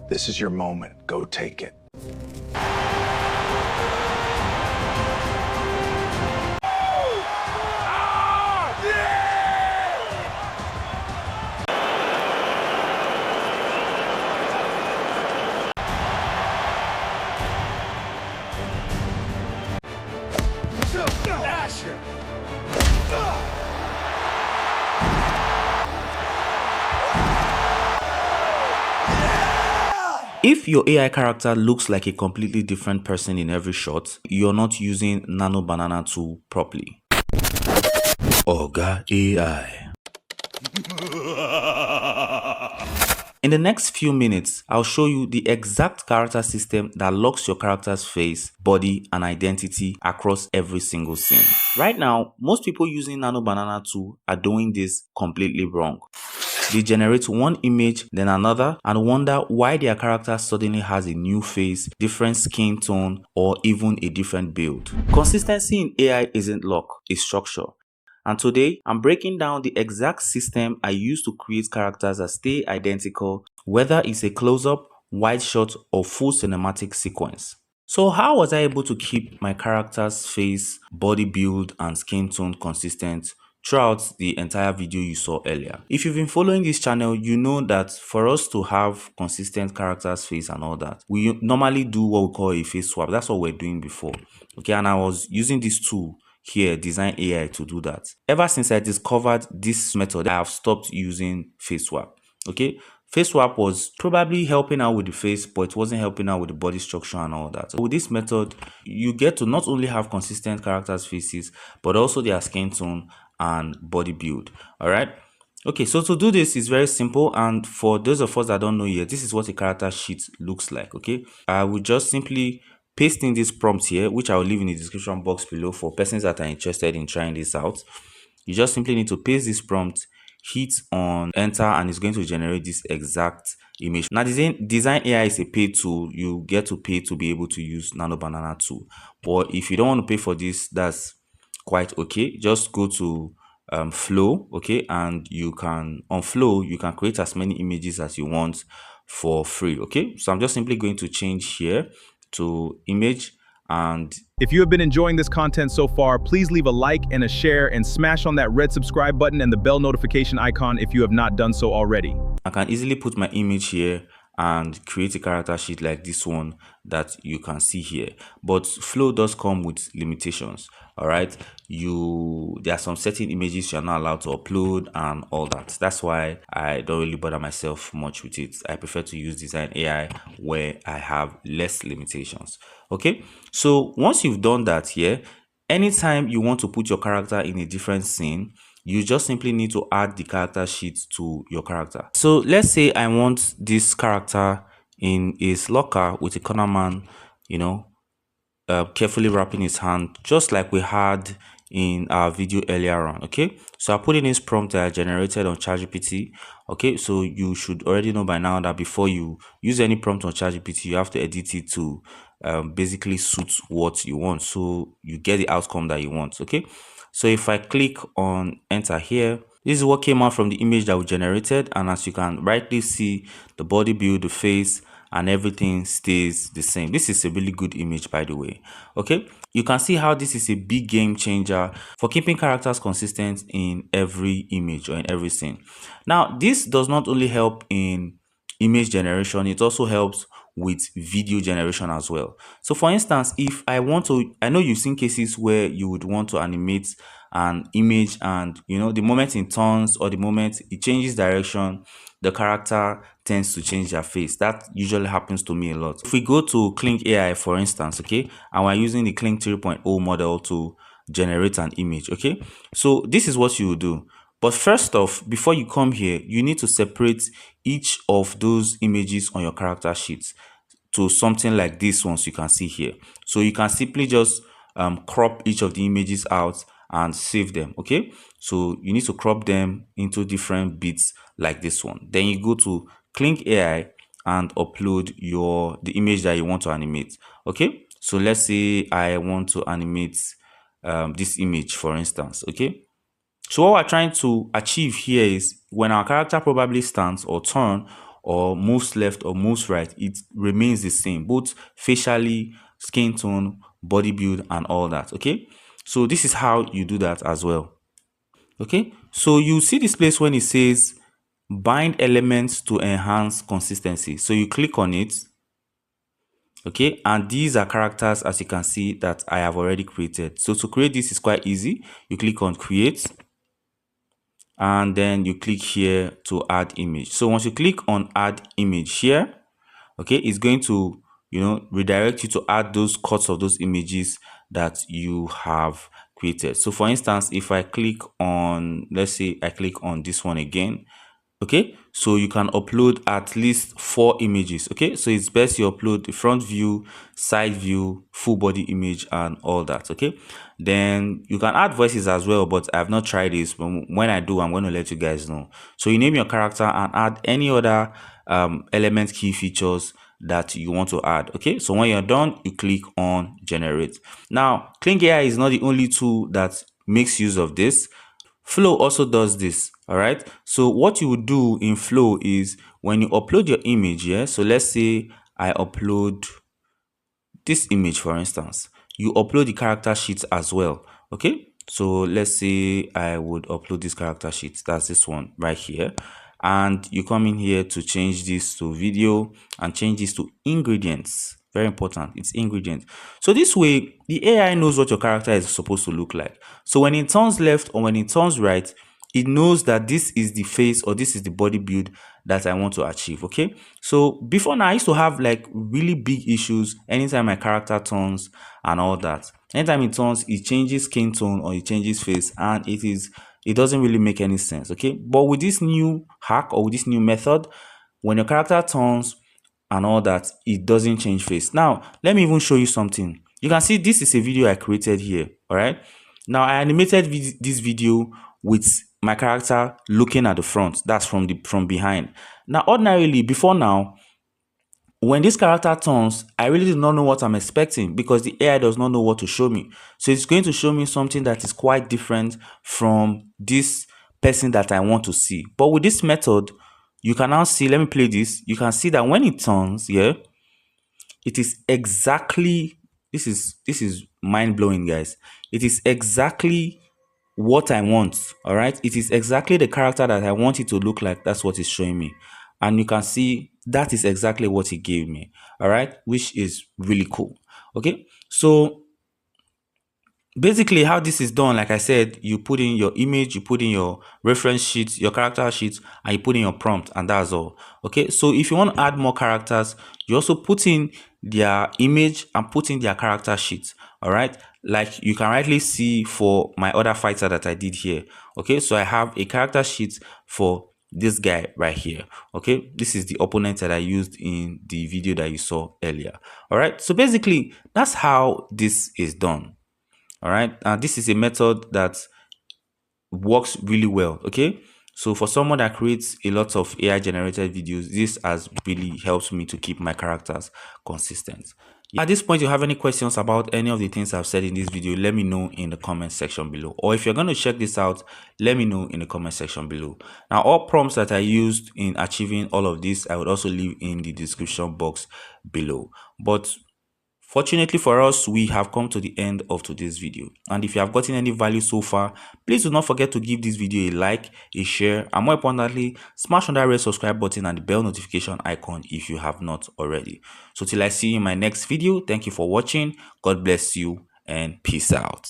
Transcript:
This is your moment. Go take it. If your AI character looks like a completely different person in every shot, you're not using Nano Banana tool properly. Oga AI. In the next few minutes, I'll show you the exact character system that locks your character's face, body, and identity across every single scene. Right now, most people using Nano Banana tool are doing this completely wrong. They generate one image, then another, and wonder why their character suddenly has a new face, different skin tone, or even a different build. Consistency in AI isn't luck, it's structure. And today, I'm breaking down the exact system I use to create characters that stay identical, whether it's a close-up, wide shot, or full cinematic sequence. So how was I able to keep my character's face, body build, and skin tone consistent throughout the entire video you saw earlier? If you've been following this channel, you know that for us to have consistent character's face and all that, we normally do what we call a face swap. That's what we're doing before. Okay, and I was using this tool here, Design AI, to do that. Ever since I discovered this method, I have stopped using face swap. Okay, face swap was probably helping out with the face, but it wasn't helping out with the body structure and all that. So with this method, you get to not only have consistent characters' faces, but also their skin tone and body build. All right. Okay, so to do this is very simple, and for those of us that don't know yet, this is what a character sheet looks like. Okay, I will just simply paste in this prompt here, which I will leave in the description box below for persons that are interested in trying this out. You just simply need to paste this prompt, hit on enter, and it's going to generate this exact image. Now, Design AI is a paid tool. You get to pay to be able to use Nano Banana tool. But if you don't want to pay for this, that's quite okay. Just go to Flow, okay, and you can on Flow you can create as many images as you want for free. Okay, so I'm just simply going to change here to image. And if you have been enjoying this content so far, please leave a like and a share and smash on that red subscribe button and the bell notification icon if you have not done so already. I can easily put my image here and create a character sheet like this one that you can see here. But Flow does come with limitations. All right, there are some certain images you're not allowed to upload and all that. That's why I don't really bother myself much with it. I prefer to use Design AI where I have less limitations. Okay, so once you've done that here, anytime you want to put your character in a different scene, you just simply need to add the character sheet to your character. So let's say I want this character in his locker with a corner man, carefully wrapping his hand, just like we had in our video earlier on. Okay, so I put in this prompt that I generated on ChatGPT. Okay, so you should already know by now that before you use any prompt on ChatGPT, you have to edit it to basically suit what you want, so you get the outcome that you want. Okay, so if I click on enter here, this is what came out from the image that we generated, and as you can rightly see, the body build, the face, and everything stays the same. This is a really good image, by the way. Okay, you can see how this is a big game changer for keeping characters consistent in every image or in every scene. Now, this does not only help in image generation, it also helps with video generation as well. So for instance, if I know you've seen cases where you would want to animate an image, and the moment it turns or the moment it changes direction, the character tends to change their face. That usually happens to me a lot. If we go to Kling AI, for instance, okay, and we're using the Kling 3.0 model to generate an image, okay, so this is what you will do. But first off, before you come here, you need to separate each of those images on your character sheets to something like this ones you can see here. So you can simply just crop each of the images out and save them. Okay, so you need to crop them into different bits like this one. Then you go to Kling AI and upload the image that you want to animate. Okay, so let's say I want to animate this image, for instance. Okay, so what we're trying to achieve here is when our character probably stands or turn or moves left or moves right, it remains the same, both facially, skin tone, body build, and all that. Okay, so this is how you do that as well. Okay, so you see this place when it says bind elements to enhance consistency. So you click on it. Okay, and these are characters, as you can see, that I have already created. So to create this is quite easy. You click on create, and then you click here to add image. So once you click on add image here, okay, it's going to, redirect you to add those cuts of those images that you have created. So for instance, if I click on, let's say I click on this one again, okay, so you can upload at least 4 images. Okay, so it's best you upload the front view, side view, full body image, and all that. Okay, then you can add voices as well, but I have not tried this. When I do, I'm going to let you guys know. So you name your character and add any other element key features that you want to add. Okay, so when you're done, you click on generate. Now Kling AI is not the only tool that makes use of this. Flow also does this. All right, so what you would do in Flow is when you upload your image, so let's say I upload this image, for instance, you upload the character sheet as well. Okay, so let's say I would upload this character sheet, that's this one right here, and you come in here to change this to video and change this to ingredients. Very important, it's ingredients. So this way the AI knows what your character is supposed to look like. So when it turns left or when it turns right, it knows that this is the face or this is the body build that I want to achieve. Okay, so before now I used to have like really big issues anytime my character turns and all that. Anytime it turns, it changes skin tone or it changes face, and it doesn't really make any sense. Okay, but with this new hack or with this new method, when your character turns and all that, it doesn't change face. Now let me even show you something. You can see this is a video I created here. All right, now I animated this video with my character looking at the front. That's from behind. Now ordinarily, before now, when this character turns, I really do not know what I'm expecting because the AI does not know what to show me. So it's going to show me something that is quite different from this person that I want to see. But with this method, you can now see, let me play this. You can see that when it turns, it is exactly, this is mind-blowing, guys. It is exactly what I want. All right, it is exactly the character that I want it to look like. That's what it's showing me, and you can see that is exactly what it gave me. All right, which is really cool. Okay, so basically how this is done, like I said, you put in your image, you put in your reference sheet, your character sheet, and you put in your prompt, and that's all. Okay, so if you want to add more characters, you also put in their image and put in their character sheet. All right, like you can rightly see for my other fighter that I did here. Okay, so I have a character sheet for this guy right here. Okay, this is the opponent that I used in the video that you saw earlier. All right, so basically that's how this is done. All right, this is a method that works really well. Okay, so for someone that creates a lot of AI generated videos, this has really helped me to keep my characters consistent. At this point, if you have any questions about any of the things I've said in this video, let me know in the comment section below. Or if you're going to check this out, let me know in the comment section below. Now, all prompts that I used in achieving all of this, I would also leave in the description box below. But fortunately for us, we have come to the end of today's video, and if you have gotten any value so far, please do not forget to give this video a like, a share, and more importantly, smash on that red subscribe button and the bell notification icon if you have not already. So till I see you in my next video, thank you for watching, God bless you, and peace out.